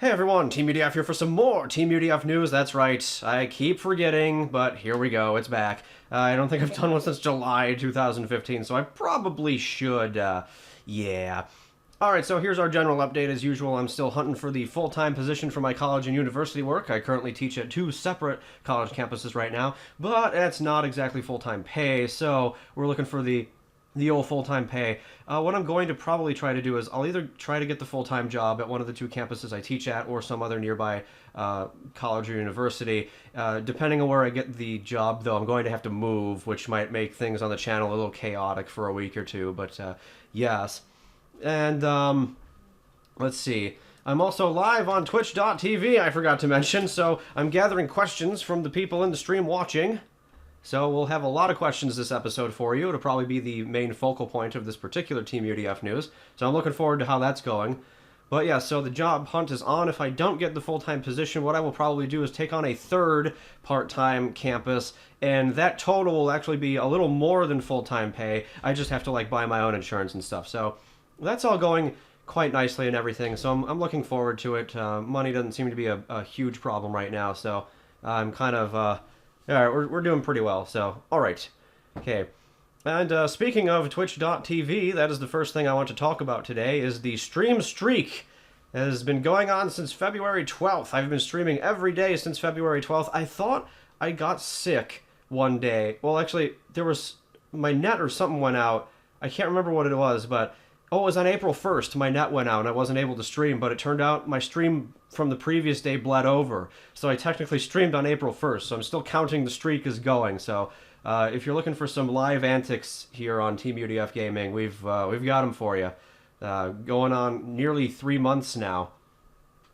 Hey everyone, Teamudf here for some more Teamudf news. That's right, I keep forgetting, but here we go, it's back. I don't think I've done one since July 2015, so I probably should, yeah. Alright, so here's our general update. As usual, I'm still hunting for the full-time position for my college and university work. I currently teach at 2 separate college campuses right now, but it's not exactly full-time pay, so we're looking for the old full-time pay. What I'm going to probably try to do is I'll either try to get the full-time job at one of the 2 campuses I teach at or some other nearby college or university. Depending on where I get the job, though, I'm going to have to move, which might make things on the channel a little chaotic for a week or two, but yes. And let's see. I'm also live on twitch.tv, I forgot to mention, so I'm gathering questions from the people in the stream watching. So we'll have a lot of questions this episode for you. It'll probably be the main focal point of this particular Teamudf news. So I'm looking forward to how that's going. But yeah, so the job hunt is on. If I don't get the full-time position, what I will probably do is take on a 3rd part-time campus, and that total will actually be a little more than full-time pay. I just have to like buy my own insurance and stuff. So that's all going quite nicely and everything. So I'm looking forward to it. Money doesn't seem to be a huge problem right now, so I'm kind of Alright, we're doing pretty well, so, alright. Okay. And speaking of twitch.tv, that is the first thing I want to talk about today, is the stream streak. It has been going on since February 12th. I've been streaming every day since February 12th. I thought I got sick one day. Well, actually, there was... my net or something went out. I can't remember what it was, but... oh, it was on April 1st. My net went out and I wasn't able to stream, but it turned out my stream from the previous day bled over. So I technically streamed on April 1st, so I'm still counting the streak as going. So if you're looking for some live antics here on Teamudf Gaming, we've got them for you. Going on nearly 3 months now,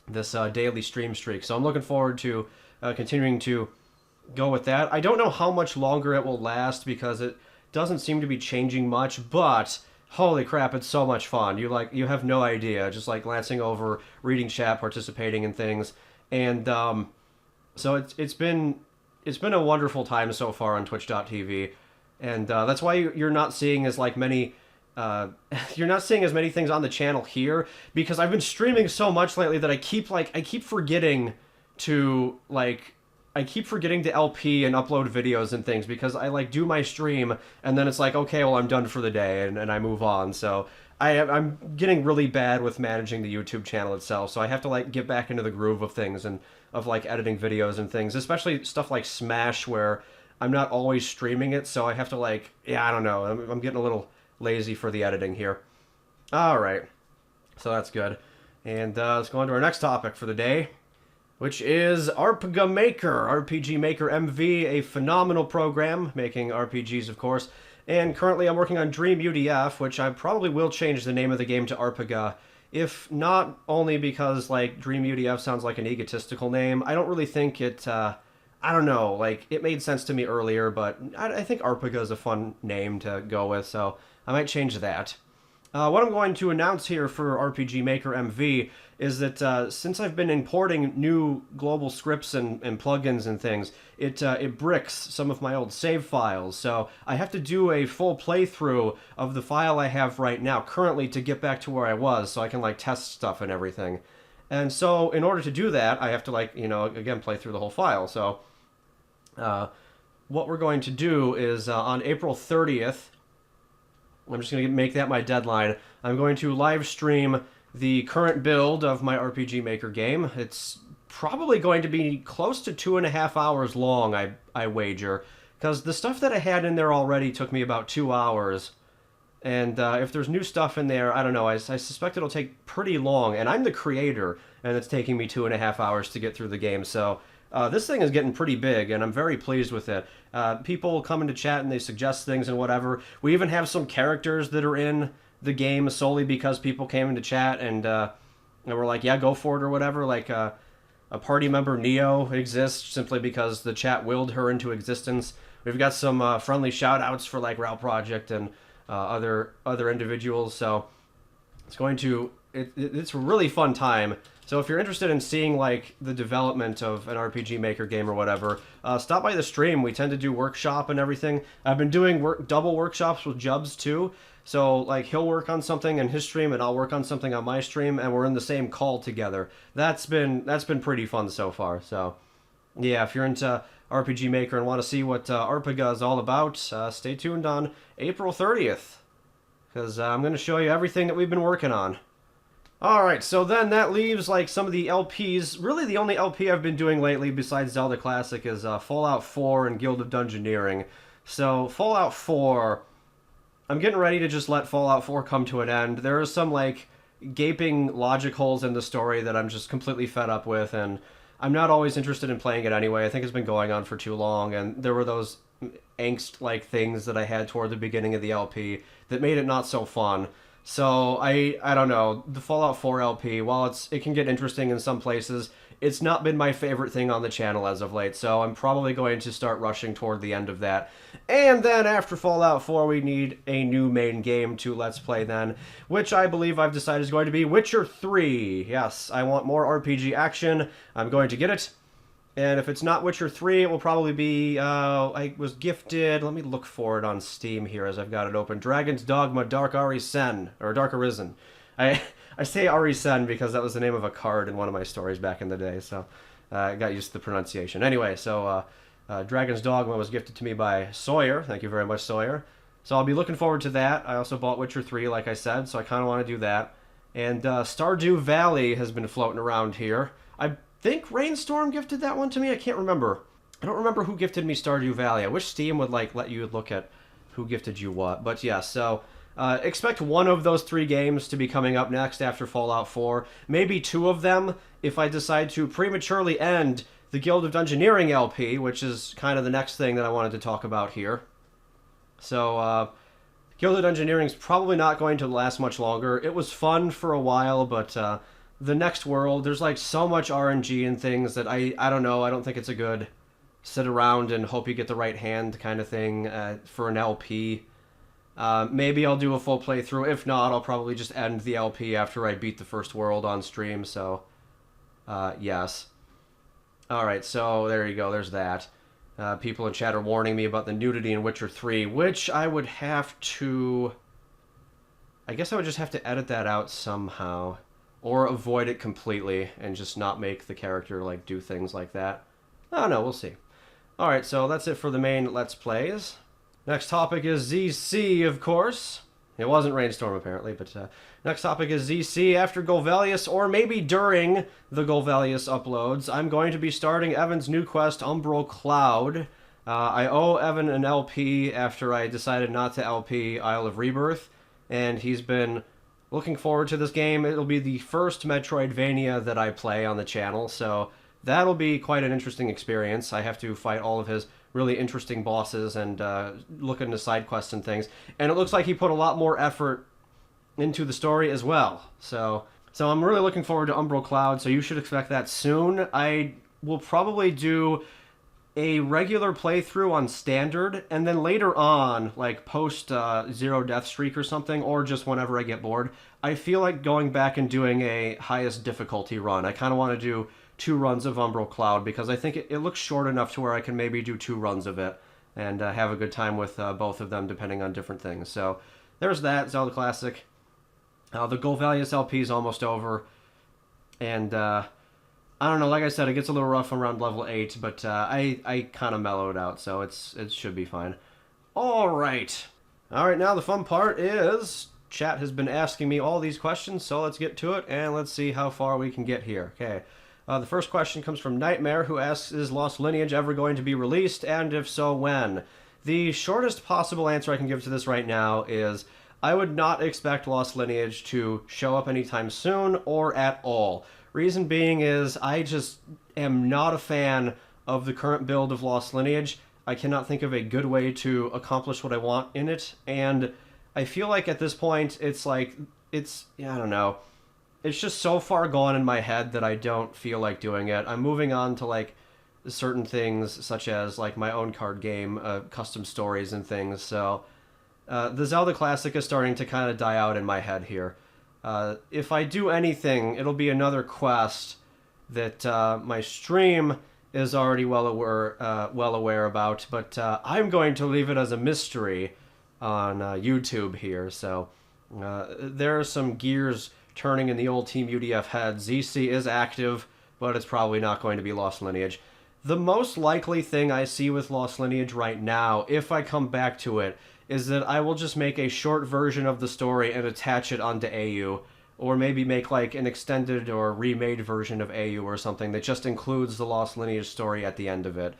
this daily stream streak. So I'm looking forward to continuing to go with that. I don't know how much longer it will last because it doesn't seem to be changing much, but... holy crap, it's so much fun. You have no idea. Just like glancing over, reading chat, participating in things. And so it's been a wonderful time so far on twitch.tv. And that's why you're not seeing as like many you're not seeing as many things on the channel here, because I've been streaming so much lately that I keep forgetting to LP and upload videos and things, because I like do my stream and then it's like, okay, well, I'm done for the day, and I move on. So I'm getting really bad with managing the YouTube channel itself, so I have to like get back into the groove of things and of like editing videos and things, especially stuff like Smash where I'm not always streaming it, so I have to like, yeah, I don't know, I'm getting a little lazy for the editing here. Alright, so that's good. And let's go on to our next topic for the day, which is RPG Maker, RPG Maker MV, a phenomenal program, making RPGs, of course. And currently I'm working on Teamudf, which I probably will change the name of the game to RPG, if not only because, like, Teamudf sounds like an egotistical name. I don't really think it, I don't know, like, it made sense to me earlier, but I think RPG is a fun name to go with, so I might change that. What I'm going to announce here for RPG Maker MV is that since I've been importing new global scripts and plugins and things, it bricks some of my old save files. So I have to do a full playthrough of the file I have right now currently to get back to where I was, so I can like test stuff and everything. And so in order to do that, I have to like, you know, again, play through the whole file. So what we're going to do is on April 30th, I'm just going to make that my deadline. I'm going to live stream the current build of my RPG Maker game. It's probably going to be close to 2.5 hours long, I wager, because the stuff that I had in there already took me about 2 hours. And if there's new stuff in there, I don't know, I suspect it'll take pretty long. And I'm the creator, and it's taking me 2.5 hours to get through the game, so... this thing is getting pretty big, and I'm very pleased with it. People come into chat and they suggest things and whatever. We even have some characters that are in the game solely because people came into chat and were like, yeah, go for it or whatever. Like a party member, Neo, exists simply because the chat willed her into existence. We've got some friendly shout-outs for like Rao Project and other individuals, so it's going to it's a really fun time. So if you're interested in seeing like the development of an RPG Maker game or whatever, stop by the stream. We tend to do workshop and everything. I've been doing double workshops with Jubs too. So like he'll work on something in his stream and I'll work on something on my stream, and we're in the same call together. That's been pretty fun so far. So yeah, if you're into RPG Maker and want to see what Arpaga is all about, stay tuned on April 30th, because I'm going to show you everything that we've been working on. Alright, so then that leaves like some of the LPs. Really the only LP I've been doing lately besides Zelda Classic is Fallout 4 and Guild of Dungeoneering. So Fallout 4, I'm getting ready to just let Fallout 4 come to an end. There are some like gaping logic holes in the story that I'm just completely fed up with, and I'm not always interested in playing it anyway. I think it's been going on for too long, and there were those angst-like things that I had toward the beginning of the LP that made it not so fun. So I don't know, the Fallout 4 LP, while it can get interesting in some places, it's not been my favorite thing on the channel as of late, so I'm probably going to start rushing toward the end of that. And then after Fallout 4, we need a new main game to Let's Play then, which I believe I've decided is going to be Witcher 3. Yes, I want more RPG action. I'm going to get it. And if it's not Witcher 3, it will probably be, I was gifted, let me look for it on Steam here as I've got it open, Dragon's Dogma Dark Arisen, or Dark Arisen. I say Arisen because that was the name of a card in one of my stories back in the day, so I got used to the pronunciation. Anyway, so Dragon's Dogma was gifted to me by Sawyer. Thank you very much, Sawyer. So I'll be looking forward to that. I also bought Witcher 3, like I said, so I kind of want to do that. And Stardew Valley has been floating around here. I think Rainstorm gifted that one to me. I can't remember. I don't remember who gifted me Stardew Valley. I wish Steam would like let you look at who gifted you what. But yeah, so expect one of those 3 games to be coming up next after Fallout 4. Maybe 2 of them if I decide to prematurely end the Guild of Dungeoneering LP, which is kind of the next thing that I wanted to talk about here. So Guild of Dungeoneering is probably not going to last much longer. It was fun for a while, but the next world, there's like so much RNG and things that I don't know. I don't think it's a good sit around and hope you get the right hand kind of thing for an LP. Maybe I'll do a full playthrough. If not, I'll probably just end the LP after I beat the first world on stream. So, yes. Alright, so there you go. There's that. People in chat are warning me about the nudity in Witcher 3, which I would have to... I guess I would just have to edit that out somehow. Or avoid it completely and just not make the character like do things like that. I don't know, we'll see. Alright, so that's it for the main Let's Plays. Next topic is ZC, of course. It wasn't Rainstorm, apparently, but next topic is ZC. After Golvalius, or maybe during the Golvalius uploads, I'm going to be starting Evan's new quest, Umbral Cloud. I owe Evan an LP after I decided not to LP Isle of Rebirth, and he's been looking forward to this game. It'll be the first Metroidvania that I play on the channel, so that'll be quite an interesting experience. I have to fight all of his really interesting bosses and look into side quests and things. And it looks like he put a lot more effort into the story as well. So I'm really looking forward to Umbral Cloud, so you should expect that soon. I will probably do a regular playthrough on standard, and then later on, like post Zero Death Streak or something, or just whenever I get bored, I feel like going back and doing a highest difficulty run. I kind of want to do 2 runs of Umbral Cloud, because I think it looks short enough to where I can maybe do 2 runs of it, and have a good time with both of them, depending on different things. So there's that, Zelda Classic. The Golvalius LP is almost over, and I don't know, like I said, it gets a little rough around level 8, but I kind of mellowed out, so it should be fine. Alright. Alright, now the fun part is chat has been asking me all these questions, so let's get to it, and let's see how far we can get here. Okay. The first question comes from Nightmare, who asks, is Lost Lineage ever going to be released, and if so, when? The shortest possible answer I can give to this right now is I would not expect Lost Lineage to show up anytime soon or at all. Reason being is I just am not a fan of the current build of Lost Lineage. I cannot think of a good way to accomplish what I want in it, and I feel like at this point it's like, I don't know. It's just so far gone in my head that I don't feel like doing it. I'm moving on to like certain things such as like my own card game, custom stories and things, so the Zelda Classic is starting to kind of die out in my head here. If I do anything, it'll be another quest that my stream is already well aware about, but I'm going to leave it as a mystery on YouTube here. So there are some gears turning in the old Team UDF head. ZC is active, but it's probably not going to be Lost Lineage. The most likely thing I see with Lost Lineage right now, if I come back to it, is that I will just make a short version of the story and attach it onto AU, or maybe make like an extended or remade version of AU or something that just includes the Lost Lineage story at the end of it.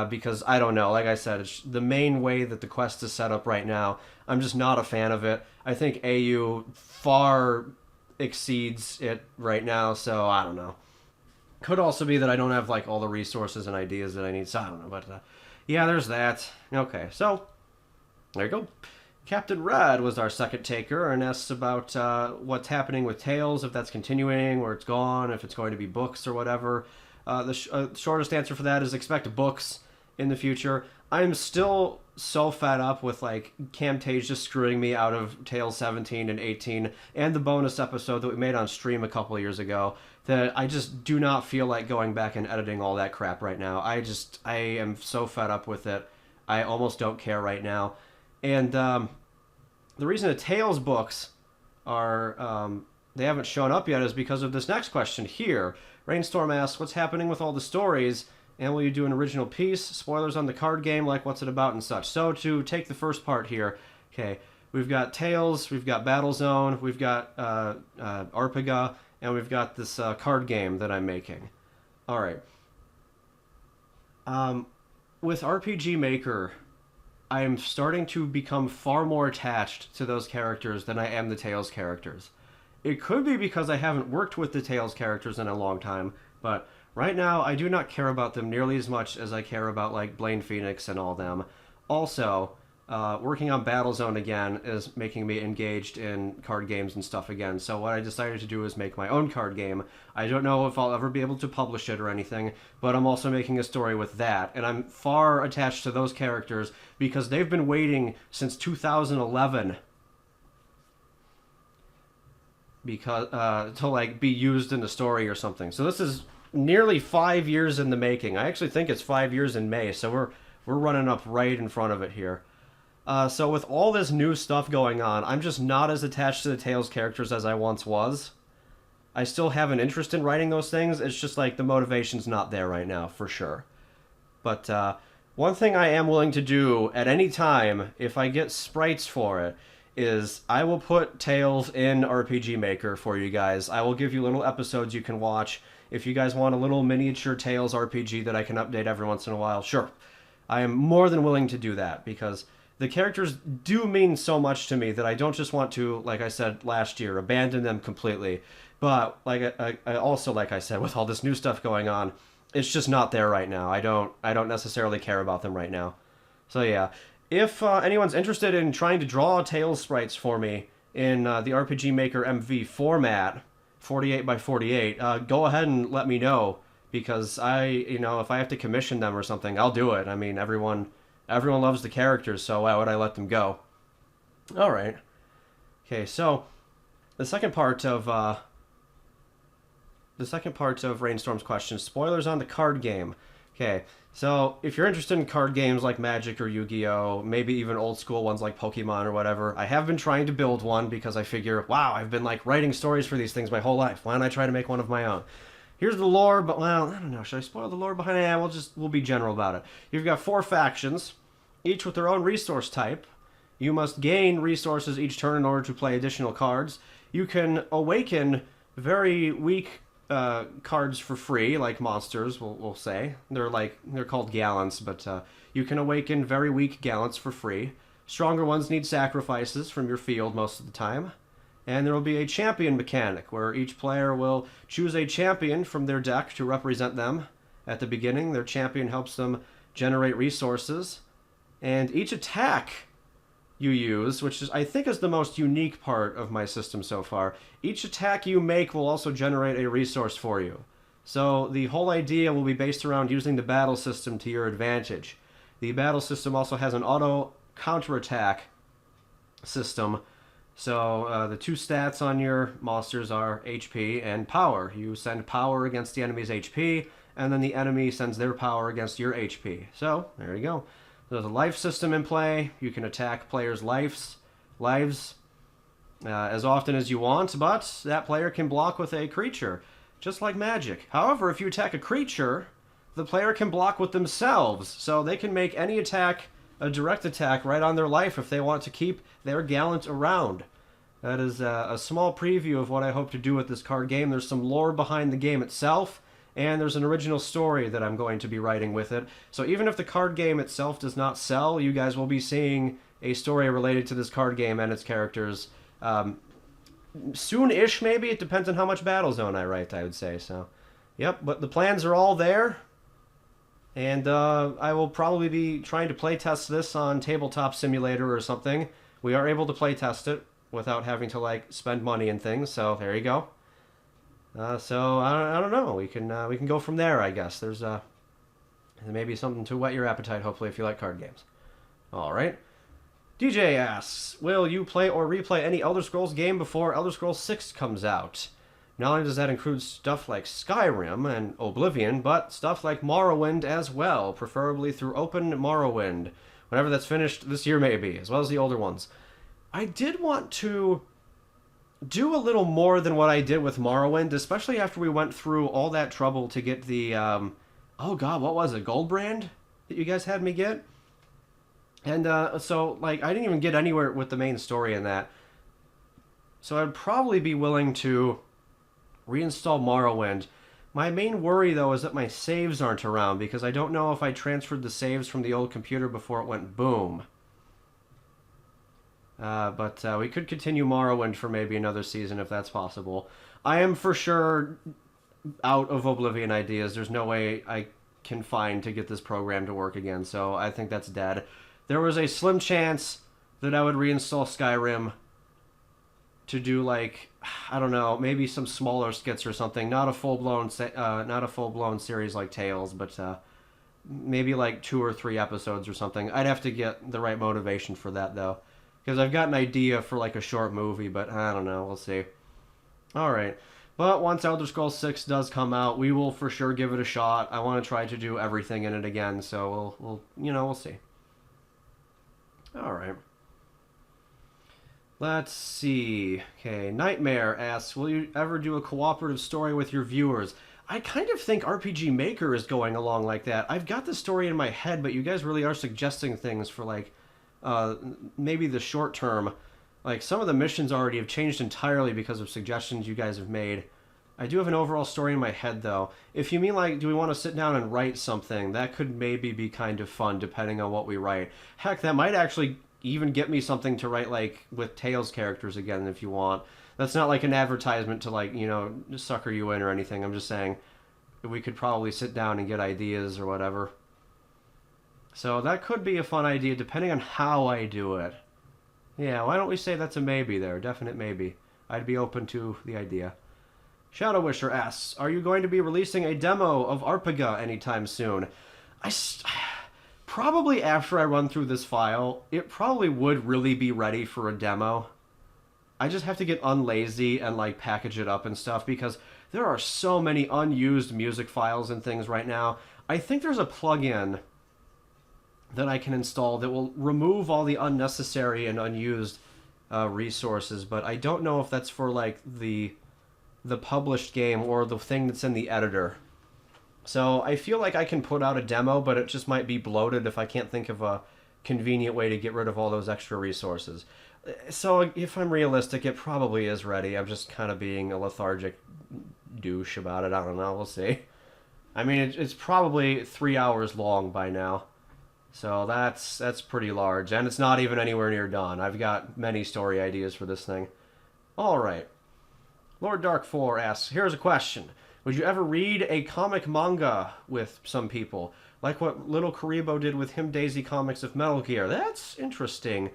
Because I don't know, like I said, it's the main way that the quest is set up right now. I'm just not a fan of it. I think AU far exceeds it right now, so I don't know. Could also be that I don't have like all the resources and ideas that I need, so I don't know. But yeah, there's that. Okay, so there you go. Captain Red was our second taker and asks about what's happening with Tales, if that's continuing or it's gone, if it's going to be books or whatever. The shortest answer for that is expect books in the future. I'm still so fed up with like Camtasia screwing me out of Tales 17 and 18 and the bonus episode that we made on stream a couple of years ago that I just do not feel like going back and editing all that crap right now. I am so fed up with it. I almost don't care right now. And the reason the Tales books are they haven't shown up yet is because of this next question here. Rainstorm asks, what's happening with all the stories, and will you do an original piece? Spoilers on the card game, like what's it about and such. So to take the first part here, okay, we've got Tales, we've got Battlezone, we've got Arpaga, and we've got this card game that I'm making. All right. With RPG Maker, I am starting to become far more attached to those characters than I am the Tales characters. It could be because I haven't worked with the Tales characters in a long time, but right now I do not care about them nearly as much as I care about like Blaine Phoenix and all them. Also, working on Battlezone again is making me engaged in card games and stuff again. So what I decided to do is make my own card game. I don't know if I'll ever be able to publish it or anything, but I'm also making a story with that. And I'm far attached to those characters because they've been waiting since 2011 because to like be used in the story or something. So this is nearly 5 years in the making. I actually think it's 5 years in May, so we're running up right in front of it here. So with all this new stuff going on, I'm just not as attached to the Tales characters as I once was. I still have an interest in writing those things. It's just like the motivation's not there right now, for sure. But one thing I am willing to do at any time, if I get sprites for it, is I will put Tales in RPG Maker for you guys. I will give you little episodes you can watch. If you guys want a little miniature Tales RPG that I can update every once in a while, sure. I am more than willing to do that because the characters do mean so much to me that I don't just want to, like I said last year, abandon them completely. But like I also, like I said, with all this new stuff going on, it's just not there right now. I don't necessarily care about them right now. So yeah, if anyone's interested in trying to draw Tales sprites for me in the RPG Maker MV format, 48 by 48, go ahead and let me know because if I have to commission them or something, I'll do it. I mean, everyone loves the characters, so why would I let them go? All right. Okay, so the second part of Rainstorm's question, spoilers on the card game. Okay, so if you're interested in card games like Magic or Yu-Gi-Oh, maybe even old school ones like Pokemon or whatever, I have been trying to build one because I figure, wow, I've been like writing stories for these things my whole life. Why don't I try to make one of my own? Here's the lore, but well, I don't know. Should I spoil the lore behind it? Yeah, we'll be general about it. You've got 4 factions, each with their own resource type. You must gain resources each turn in order to play additional cards. You can awaken very weak cards for free, like monsters, we'll say. They're called gallants, but you can awaken very weak gallants for free. Stronger ones need sacrifices from your field most of the time. And there will be a champion mechanic, where each player will choose a champion from their deck to represent them. At the beginning, their champion helps them generate resources. And each attack you use, which I think is the most unique part of my system so far, each attack you make will also generate a resource for you. So the whole idea will be based around using the battle system to your advantage. The battle system also has an auto counterattack system, So the two stats on your monsters are HP and power. You send power against the enemy's HP, and then the enemy sends their power against your HP. So there you go. There's a life system in play. You can attack players' lives as often as you want, but that player can block with a creature, just like magic. However, if you attack a creature, the player can block with themselves, so they can make any attack a direct attack right on their life if they want to keep their gallant around. That is a small preview of what I hope to do with this card game. There's some lore behind the game itself, and there's an original story that I'm going to be writing with it. So even if the card game itself does not sell, you guys will be seeing a story related to this card game and its characters soon-ish, maybe. It depends on how much Battlezone I write, I would say. So, yep, but the plans are all there. And I will probably be trying to playtest this on Tabletop Simulator or something. We are able to playtest it without having to, like, spend money and things, so there you go. So, I don't know. We can go from there, I guess. There's maybe something to whet your appetite, hopefully, if you like card games. All right. DJ asks, will you play or replay any Elder Scrolls game before Elder Scrolls 6 comes out? Not only does that include stuff like Skyrim and Oblivion, but stuff like Morrowind as well, preferably through Open Morrowind, whenever that's finished this year maybe, as well as the older ones. I did want to do a little more than what I did with Morrowind, especially after we went through all that trouble to get the, oh god, what was it, Gold Brand that you guys had me get? And so, like, I didn't even get anywhere with the main story in that. So I'd probably be willing to reinstall Morrowind. My main worry, though, is that my saves aren't around, because I don't know if I transferred the saves from the old computer before it went boom. But we could continue Morrowind for maybe another season if that's possible. I am for sure out of Oblivion ideas. There's no way I can find to get this program to work again, so I think that's dead. There was a slim chance that I would reinstall Skyrim to do, like, I don't know, maybe some smaller skits or something. Not a full-blown series like Tales, but maybe like 2 or 3 episodes or something. I'd have to get the right motivation for that, though, because I've got an idea for, like, a short movie, but I don't know. We'll see. All right. But once Elder Scrolls 6 does come out, we will for sure give it a shot. I want to try to do everything in it again, so we'll see. All right. Let's see. Okay, Nightmare asks, will you ever do a cooperative story with your viewers? I kind of think RPG Maker is going along like that. I've got the story in my head, but you guys really are suggesting things for, like, maybe the short term. Like, some of the missions already have changed entirely because of suggestions you guys have made. I do have an overall story in my head, though. If you mean, like, do we want to sit down and write something, that could maybe be kind of fun, depending on what we write. Heck, that might actually even get me something to write, like, with Tales characters again, if you want. That's not, like, an advertisement to, like, sucker you in or anything. I'm just saying we could probably sit down and get ideas or whatever. So that could be a fun idea, depending on how I do it. Yeah, why don't we say that's a maybe there? Definite maybe. I'd be open to the idea. Shadow Wisher asks, are you going to be releasing a demo of Arpaga anytime soon? Probably after I run through this file, it probably would really be ready for a demo. I just have to get unlazy and, like, package it up and stuff, because there are so many unused music files and things right now. I think there's a plugin that I can install that will remove all the unnecessary and unused resources, but I don't know if that's for, like, the published game or the thing that's in the editor. So I feel like I can put out a demo, but it just might be bloated if I can't think of a convenient way to get rid of all those extra resources. So if I'm realistic, it probably is ready. I'm just kind of being a lethargic douche about it. I don't know. We'll see. I mean, it's probably 3 hours long by now. So that's pretty large. And it's not even anywhere near done. I've got many story ideas for this thing. All right. Lord Dark 4 asks, here's a question. Would you ever read a comic manga with some people? Like what Little Karibo did with Him Daisy Comics of Metal Gear. That's interesting.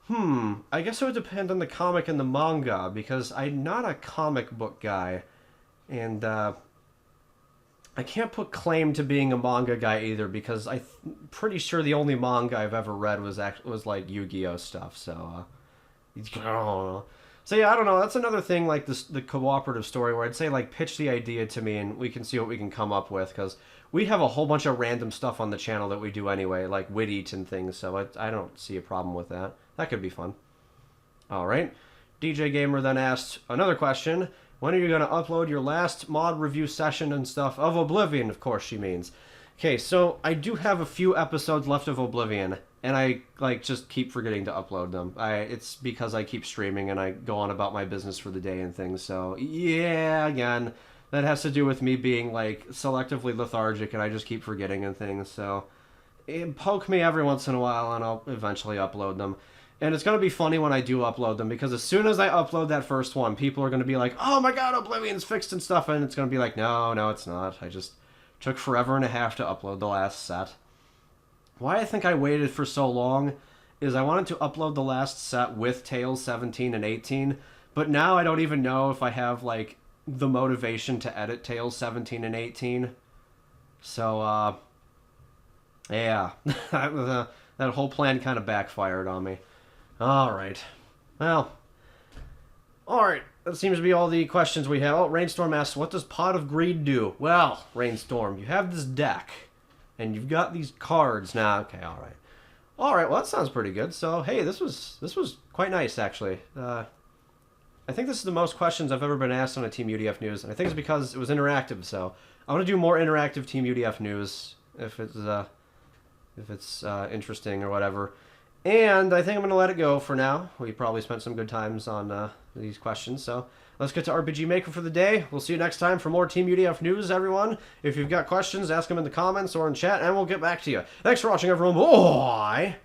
I guess it would depend on the comic and the manga, because I'm not a comic book guy. And I can't put claim to being a manga guy either, because I'm pretty sure the only manga I've ever read was like Yu-Gi-Oh stuff, so don't know. So yeah, I don't know. That's another thing, like this, the cooperative story, where I'd say like pitch the idea to me and we can see what we can come up with, because we have a whole bunch of random stuff on the channel that we do anyway, like wit eat and things. So I don't see a problem with that. That could be fun. All right. DJ Gamer then asked another question. When are you going to upload your last mod review session and stuff of Oblivion? Of course she means. Okay, so I do have a few episodes left of Oblivion, and I like just keep forgetting to upload them. It's because I keep streaming and I go on about my business for the day and things. So yeah, again, that has to do with me being like selectively lethargic, and I just keep forgetting and things. So poke me every once in a while, and I'll eventually upload them. And it's going to be funny when I do upload them, because as soon as I upload that first one, people are going to be like, oh my god, Oblivion's fixed and stuff, and it's going to be like, no, it's not. I just took forever and a half to upload the last set. Why I think I waited for so long is I wanted to upload the last set with Tales 17 and 18, but now I don't even know if I have, like, the motivation to edit Tales 17 and 18. So, yeah. That whole plan kind of backfired on me. Alright. Well. Alright. That seems to be all the questions we have. Oh, Rainstorm asks, what does Pot of Greed do? Well, Rainstorm, you have this deck, and you've got these cards now. Okay, alright. Alright, well, that sounds pretty good. So, hey, this was quite nice, actually. I think this is the most questions I've ever been asked on a Team UDF News, and I think it's because it was interactive, so I want to do more interactive Team UDF News if it's interesting or whatever. And I think I'm going to let it go for now. We probably spent some good times on these questions, so let's get to RPG Maker for the day. We'll see you next time for more Team UDF news, everyone. If you've got questions, ask them in the comments or in chat, and we'll get back to you. Thanks for watching, everyone. Bye!